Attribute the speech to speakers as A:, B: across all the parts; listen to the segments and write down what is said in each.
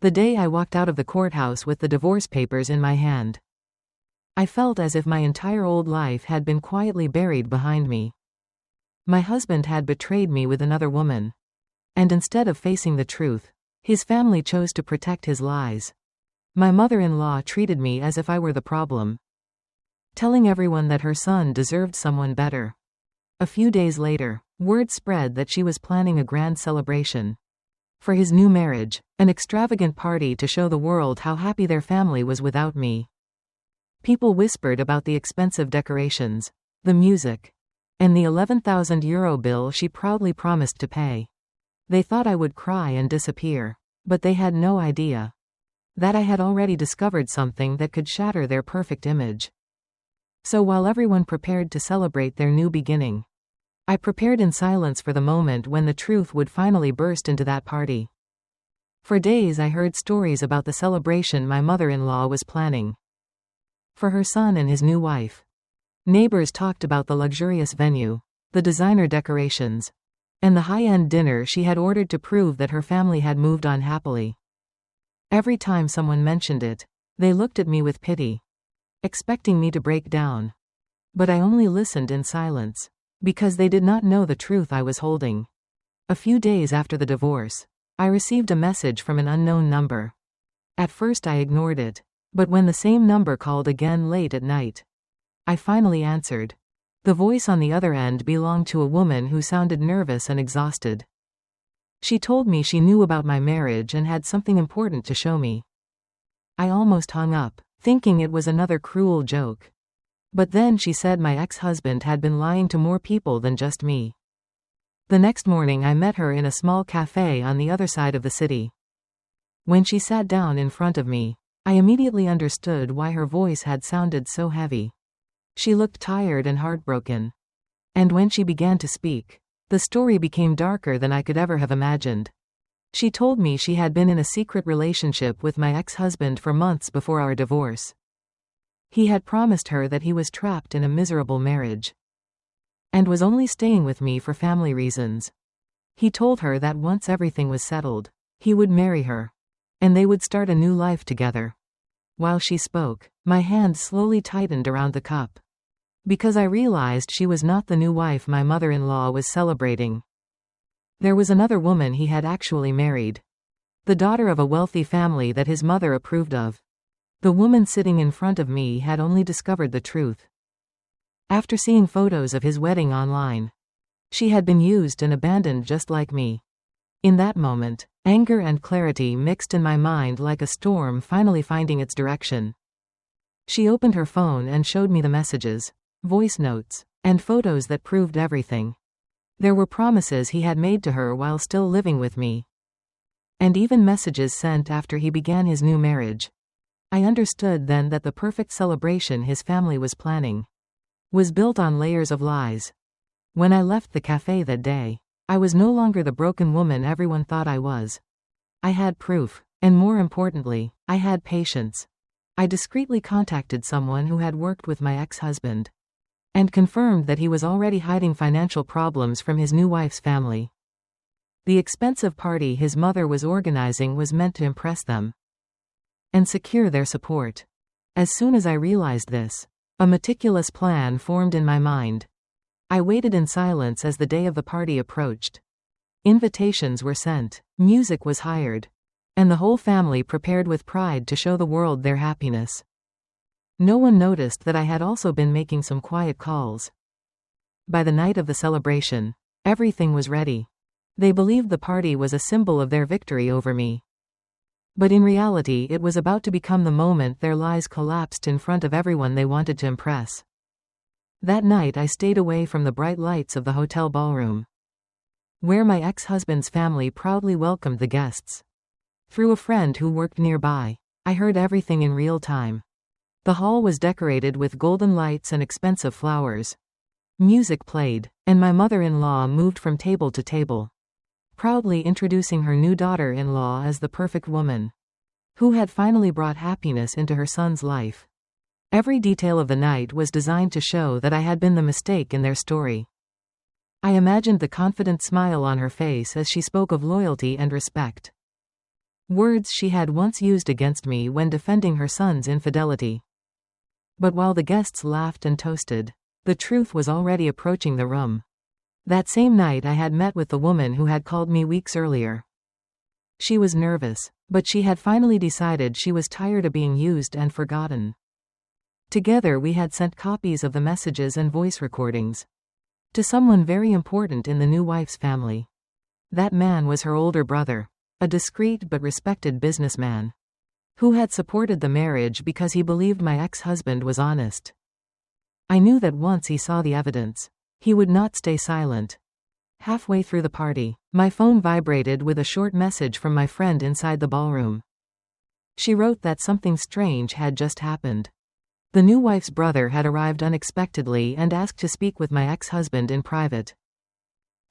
A: The day I walked out of the courthouse with the divorce papers in my hand, I felt as if my entire old life had been quietly buried behind me. My husband had betrayed me with another woman. And instead of facing the truth, his family chose to protect his lies. My mother-in-law treated me as if I were the problem, telling everyone that her son deserved someone better. A few days later, word spread that she was planning a grand celebration for his new marriage, an extravagant party to show the world how happy their family was without me. People whispered about the expensive decorations, the music, and the €11,000 bill she proudly promised to pay. They thought I would cry and disappear, but they had no idea that I had already discovered something that could shatter their perfect image. So while everyone prepared to celebrate their new beginning, I prepared in silence for the moment when the truth would finally burst into that party. For days I heard stories about the celebration my mother-in-law was planning for her son and his new wife. Neighbors talked about the luxurious venue, the designer decorations, and the high-end dinner she had ordered to prove that her family had moved on happily. Every time someone mentioned it, they looked at me with pity, expecting me to break down. But I only listened in silence, because they did not know the truth I was holding. A few days after the divorce, I received a message from an unknown number. At first I ignored it, but when the same number called again late at night, I finally answered. The voice on the other end belonged to a woman who sounded nervous and exhausted. She told me she knew about my marriage and had something important to show me. I almost hung up, thinking it was another cruel joke. But then she said my ex-husband had been lying to more people than just me. The next morning I met her in a small cafe on the other side of the city. When she sat down in front of me, I immediately understood why her voice had sounded so heavy. She looked tired and heartbroken. And when she began to speak, the story became darker than I could ever have imagined. She told me she had been in a secret relationship with my ex-husband for months before our divorce. He had promised her that he was trapped in a miserable marriage and was only staying with me for family reasons. He told her that once everything was settled, he would marry her, and they would start a new life together. While she spoke, my hand slowly tightened around the cup, because I realized she was not the new wife my mother-in-law was celebrating. There was another woman he had actually married, the daughter of a wealthy family that his mother approved of. The woman sitting in front of me had only discovered the truth after seeing photos of his wedding online. She had been used and abandoned just like me. In that moment, anger and clarity mixed in my mind like a storm finally finding its direction. She opened her phone and showed me the messages, voice notes, and photos that proved everything. There were promises he had made to her while still living with me, and even messages sent after he began his new marriage. I understood then that the perfect celebration his family was planning was built on layers of lies. When I left the cafe that day, I was no longer the broken woman everyone thought I was. I had proof, and more importantly, I had patience. I discreetly contacted someone who had worked with my ex-husband and confirmed that he was already hiding financial problems from his new wife's family. The expensive party his mother was organizing was meant to impress them and secure their support. As soon as I realized this, a meticulous plan formed in my mind. I waited in silence as the day of the party approached. Invitations were sent, music was hired, and the whole family prepared with pride to show the world their happiness. No one noticed that I had also been making some quiet calls. By the night of the celebration, everything was ready. They believed the party was a symbol of their victory over me. But in reality it was about to become the moment their lies collapsed in front of everyone they wanted to impress. That night I stayed away from the bright lights of the hotel ballroom, where my ex-husband's family proudly welcomed the guests. Through a friend who worked nearby, I heard everything in real time. The hall was decorated with golden lights and expensive flowers. Music played, and my mother-in-law moved from table to table, proudly introducing her new daughter-in-law as the perfect woman who had finally brought happiness into her son's life. Every detail of the night was designed to show that I had been the mistake in their story. I imagined the confident smile on her face as she spoke of loyalty and respect. words she had once used against me when defending her son's infidelity. But while the guests laughed and toasted, the truth was already approaching the room. That same night I had met with the woman who had called me weeks earlier. She was nervous, but she had finally decided she was tired of being used and forgotten. Together we had sent copies of the messages and voice recordings to someone very important in the new wife's family. That man was her older brother, a discreet but respected businessman, who had supported the marriage because he believed my ex-husband was honest. I knew that once he saw the evidence, he would not stay silent. Halfway through the party, my phone vibrated with a short message from my friend inside the ballroom. She wrote that something strange had just happened. The new wife's brother had arrived unexpectedly and asked to speak with my ex-husband in private.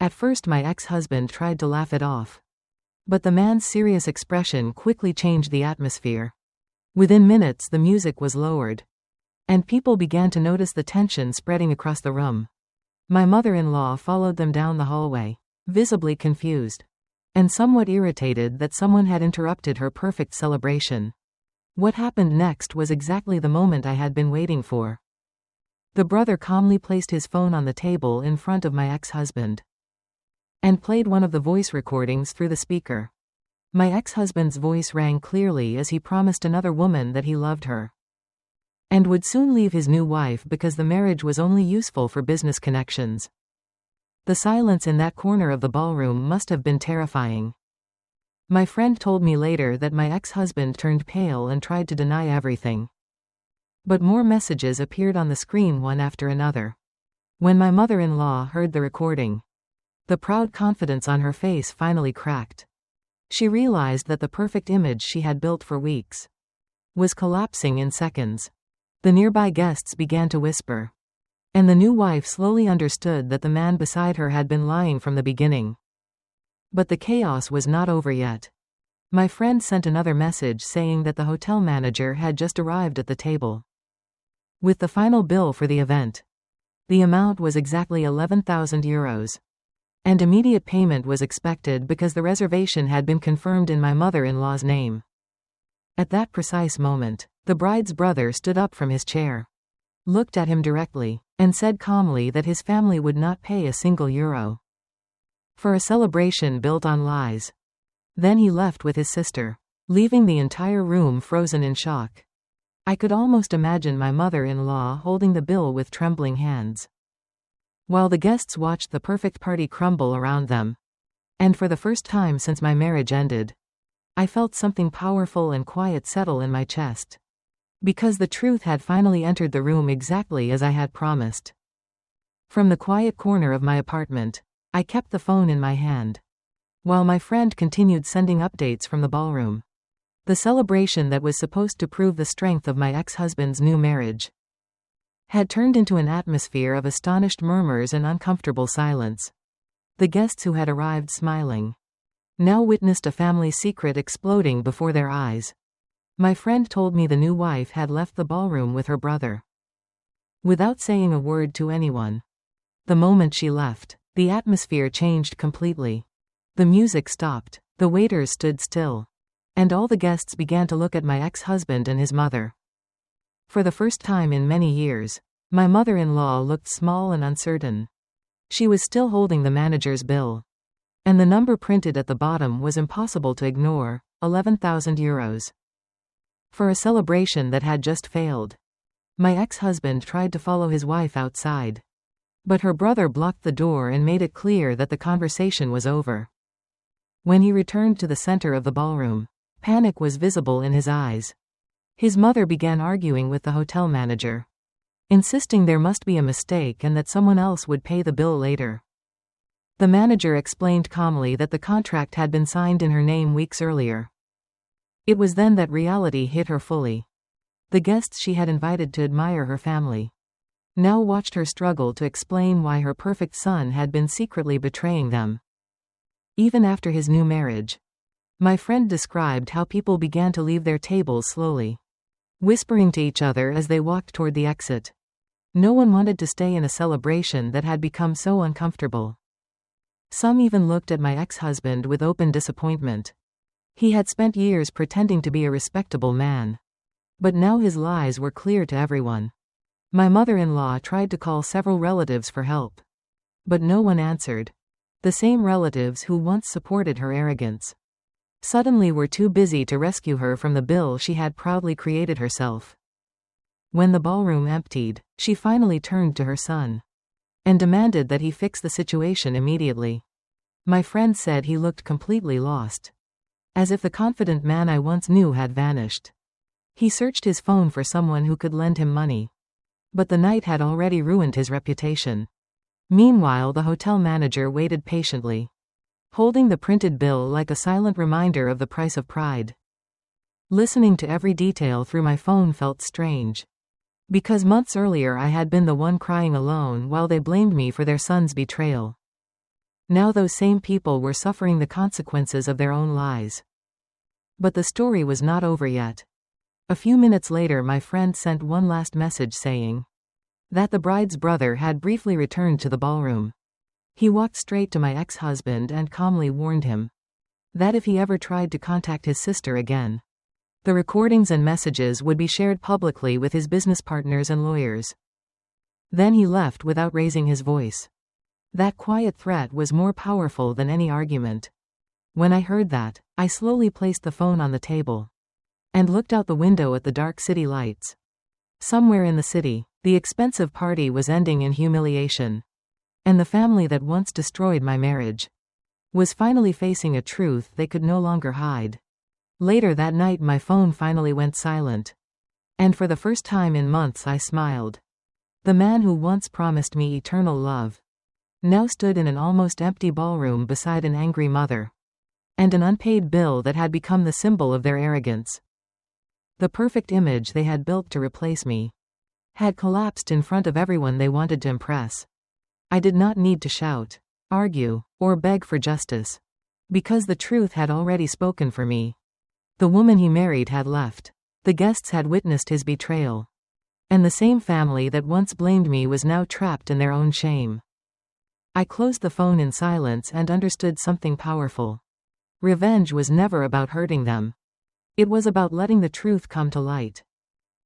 A: At first my ex-husband tried to laugh it off, but the man's serious expression quickly changed the atmosphere. Within minutes the music was lowered, and people began to notice the tension spreading across the room. My mother-in-law followed them down the hallway, visibly confused, and somewhat irritated that someone had interrupted her perfect celebration. What happened next was exactly the moment I had been waiting for. The brother calmly placed his phone on the table in front of my ex-husband and played one of the voice recordings through the speaker. My ex-husband's voice rang clearly as he promised another woman that he loved her and would soon leave his new wife because the marriage was only useful for business connections. The silence in that corner of the ballroom must have been terrifying. My friend told me later that my ex-husband turned pale and tried to deny everything. But more messages appeared on the screen one after another. When my mother-in-law heard the recording, the proud confidence on her face finally cracked. She realized that the perfect image she had built for weeks was collapsing in seconds. The nearby guests began to whisper, and the new wife slowly understood that the man beside her had been lying from the beginning. But the chaos was not over yet. My friend sent another message saying that the hotel manager had just arrived at the table with the final bill for the event. The amount was exactly €11,000, and immediate payment was expected because the reservation had been confirmed in my mother-in-law's name. At that precise moment, the bride's brother stood up from his chair, looked at him directly, and said calmly that his family would not pay a single euro for a celebration built on lies. Then he left with his sister, leaving the entire room frozen in shock. I could almost imagine my mother-in-law holding the bill with trembling hands, while the guests watched the perfect party crumble around them. And for the first time since my marriage ended, I felt something powerful and quiet settle in my chest, because the truth had finally entered the room exactly as I had promised. From the quiet corner of my apartment, I kept the phone in my hand, while my friend continued sending updates from the ballroom. The celebration that was supposed to prove the strength of my ex-husband's new marriage had turned into an atmosphere of astonished murmurs and uncomfortable silence. The guests who had arrived smiling now witnessed a family secret exploding before their eyes. My friend told me the new wife had left the ballroom with her brother without saying a word to anyone. The moment she left, the atmosphere changed completely. The music stopped, the waiters stood still, and all the guests began to look at my ex-husband and his mother. For the first time in many years, my mother-in-law looked small and uncertain. She was still holding the manager's bill, and the number printed at the bottom was impossible to ignore, €11,000. For a celebration that had just failed. My ex-husband tried to follow his wife outside, but her brother blocked the door and made it clear that the conversation was over. When he returned to the center of the ballroom, panic was visible in his eyes. His mother began arguing with the hotel manager, insisting there must be a mistake and that someone else would pay the bill later. The manager explained calmly that the contract had been signed in her name weeks earlier. It was then that reality hit her fully. The guests she had invited to admire her family now watched her struggle to explain why her perfect son had been secretly betraying them. Even after his new marriage, my friend described how people began to leave their tables slowly, whispering to each other as they walked toward the exit. No one wanted to stay in a celebration that had become so uncomfortable. Some even looked at my ex-husband with open disappointment. He had spent years pretending to be a respectable man. But now his lies were clear to everyone. My mother-in-law tried to call several relatives for help. But no one answered. The same relatives who once supported her arrogance suddenly were too busy to rescue her from the bill she had proudly created herself. When the ballroom emptied, she finally turned to her son and demanded that he fix the situation immediately. My friend said he looked completely lost, as if the confident man I once knew had vanished. He searched his phone for someone who could lend him money, but the night had already ruined his reputation. Meanwhile, the hotel manager waited patiently, holding the printed bill like a silent reminder of the price of pride. Listening to every detail through my phone felt strange, because months earlier I had been the one crying alone while they blamed me for their son's betrayal. Now those same people were suffering the consequences of their own lies. But the story was not over yet. A few minutes later, my friend sent one last message saying that the bride's brother had briefly returned to the ballroom. He walked straight to my ex-husband and calmly warned him that if he ever tried to contact his sister again, the recordings and messages would be shared publicly with his business partners and lawyers. Then he left without raising his voice. That quiet threat was more powerful than any argument. When I heard that, I slowly placed the phone on the table and looked out the window at the dark city lights. Somewhere in the city, the expensive party was ending in humiliation, and the family that once destroyed my marriage was finally facing a truth they could no longer hide. Later that night, my phone finally went silent, and for the first time in months I smiled. The man who once promised me eternal love now stood in an almost empty ballroom beside an angry mother and an unpaid bill that had become the symbol of their arrogance. The perfect image they had built to replace me had collapsed in front of everyone they wanted to impress. I did not need to shout, argue, or beg for justice, because the truth had already spoken for me. The woman he married had left. The guests had witnessed his betrayal, and the same family that once blamed me was now trapped in their own shame. I closed the phone in silence and understood something powerful. Revenge was never about hurting them. It was about letting the truth come to light.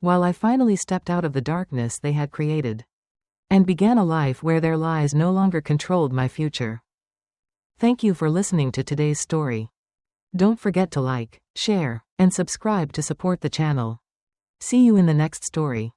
A: While I finally stepped out of the darkness they had created and began a life where their lies no longer controlled my future. Thank you for listening to today's story. Don't forget to like, share, and subscribe to support the channel. See you in the next story.